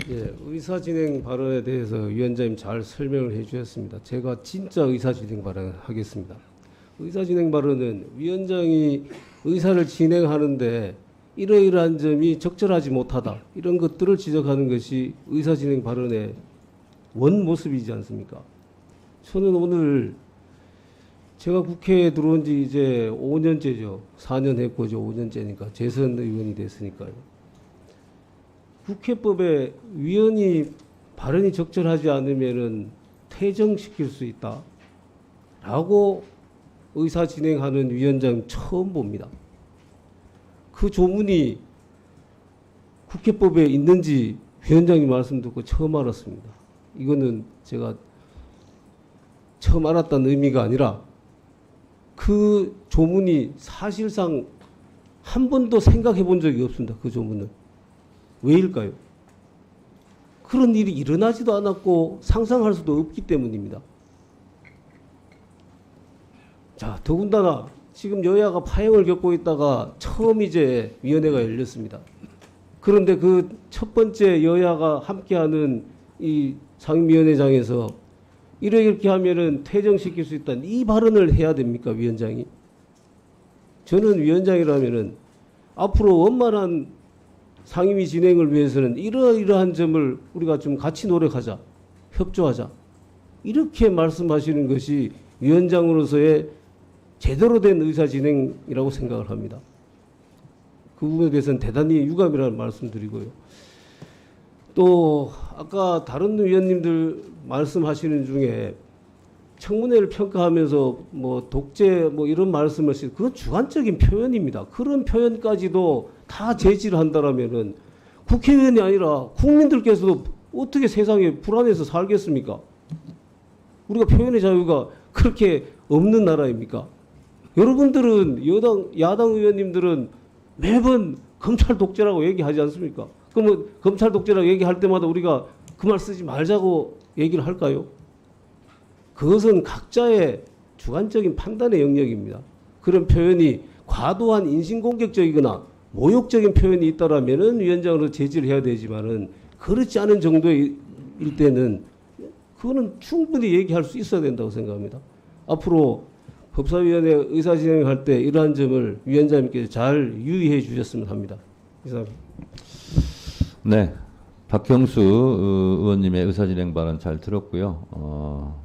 예, 의사진행 발언에 대해서 위원장님 잘 설명을 해주셨습니다. 제가 진짜 의사진행 발언 하겠습니다. 의사진행 발언은 위원장이 의사를 진행하는데 이러이러한 점이 적절하지 못하다, 이런 것들을 지적하는 것이 의사진행 발언의 원 모습이지 않습니까? 저는 오늘 제가 국회에 들어온 지 이제 5년째죠. 4년 했고 이제 5년째니까 재선 의원이 됐으니까요. 국회법에 위원이 발언이 적절하지 않으면은 퇴정시킬 수 있다라고 의사 진행하는 위원장 처음 봅니다. 그 조문이 국회법에 있는지 위원장님 말씀 듣고 처음 알았습니다. 이거는 제가 처음 알았다는 의미가 아니라 그 조문이 사실상 한 번도 생각해 본 적이 없습니다. 그 조문을. 왜일까요? 그런 일이 일어나지도 않았고 상상할 수도 없기 때문입니다. 자, 더군다나 지금 여야가 파행을 겪고 있다가 처음 이제 위원회가 열렸습니다. 그런데 그 첫 번째 여야가 함께하는 이 상임위원회장에서 이렇게 하면은 퇴정시킬 수 있다는 이 발언을 해야 됩니까, 위원장이? 저는 위원장이라면은 앞으로 원만한 상임위 진행을 위해서는 이러이러한 점을 우리가 좀 같이 노력하자, 협조하자, 이렇게 말씀하시는 것이 위원장으로서의 제대로 된 의사 진행이라고 생각을 합니다. 그 부분에 대해서는 대단히 유감이라는 말씀드리고요. 또 아까 다른 위원님들 말씀하시는 중에 청문회를 평가하면서 뭐 독재 뭐 이런 말씀을 하시는, 그건 주관적인 표현입니다. 그런 표현까지도 다 제지를 한다라면은 국회의원이 아니라 국민들께서도 어떻게 세상에 불안해서 살겠습니까? 우리가 표현의 자유가 그렇게 없는 나라입니까? 여러분들은 야당 의원님들은 매번 검찰 독재라고 얘기하지 않습니까? 그러면 검찰 독재라고 얘기할 때마다 우리가 그 말 쓰지 말자고 얘기를 할까요? 그것은 각자의 주관적인 판단의 영역입니다. 그런 표현이 과도한 인신공격적이거나 모욕적인 표현이 있다라면은 위원장으로 제지를 해야 되지만은 그렇지 않은 정도일 때는 그거는 충분히 얘기할 수 있어야 된다고 생각합니다. 앞으로 법사위원회 의사 진행할 때 이러한 점을 위원장님께서 잘 유의해 주셨으면 합니다. 이상입니다. 네, 박형수 의원님의 의사 진행 발언 잘 들었고요.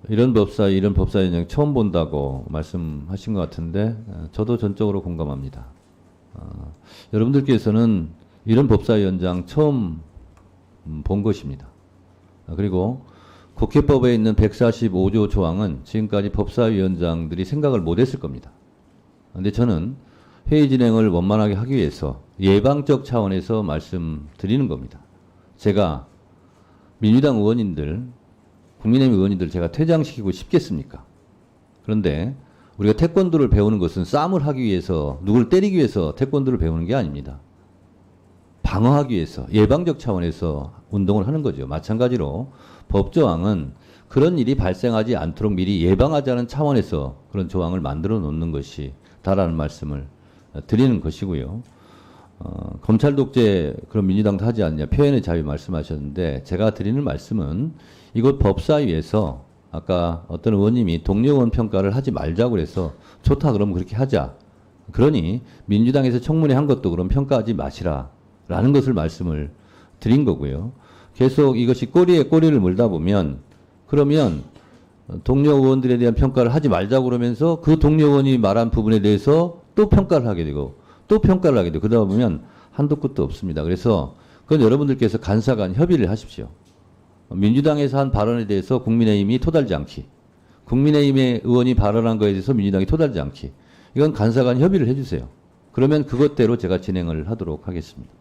이런 법사위원장 처음 본다고 말씀하신 것 같은데 저도 전적으로 공감합니다. 여러분들께서는 이런 법사위원장 처음 본 것입니다. 그리고 국회법에 있는 145조 조항은 지금까지 법사위원장들이 생각을 못했을 겁니다. 그런데 저는 회의 진행을 원만하게 하기 위해서 예방적 차원에서 말씀드리는 겁니다. 제가 민주당 의원님들, 국민의힘 의원님들 제가 퇴장시키고 싶겠습니까? 그런데 우리가 태권도를 배우는 것은 싸움을 하기 위해서, 누굴 때리기 위해서 태권도를 배우는 게 아닙니다. 방어하기 위해서, 예방적 차원에서 운동을 하는 거죠. 마찬가지로 법조항은 그런 일이 발생하지 않도록 미리 예방하자는 차원에서 그런 조항을 만들어 놓는 것이 다라는 말씀을 드리는 것이고요. 검찰 독재 그런 민주당도 하지 않냐, 표현의 자유 말씀하셨는데 제가 드리는 말씀은 이곳 법사위에서 아까 어떤 의원님이 동료 의원 평가를 하지 말자고 해서 좋다 그러면 그렇게 하자. 그러니 민주당에서 청문회 한 것도 그럼 평가하지 마시라 라는 것을 말씀을 드린 거고요. 계속 이것이 꼬리에 꼬리를 물다 보면 그러면 동료 의원들에 대한 평가를 하지 말자고 그러면서 그 동료 의원이 말한 부분에 대해서 또 평가를 하게 되고 또 평가를 하게 되고 그러다 보면 한도 끝도 없습니다. 그래서 그건 여러분들께서 간사간 협의를 하십시오. 민주당에서 한 발언에 대해서 국민의힘이 토달지 않기, 국민의힘의 의원이 발언한 거에 대해서 민주당이 토달지 않기, 이건 간사간 협의를 해주세요. 그러면 그것대로 제가 진행을 하도록 하겠습니다.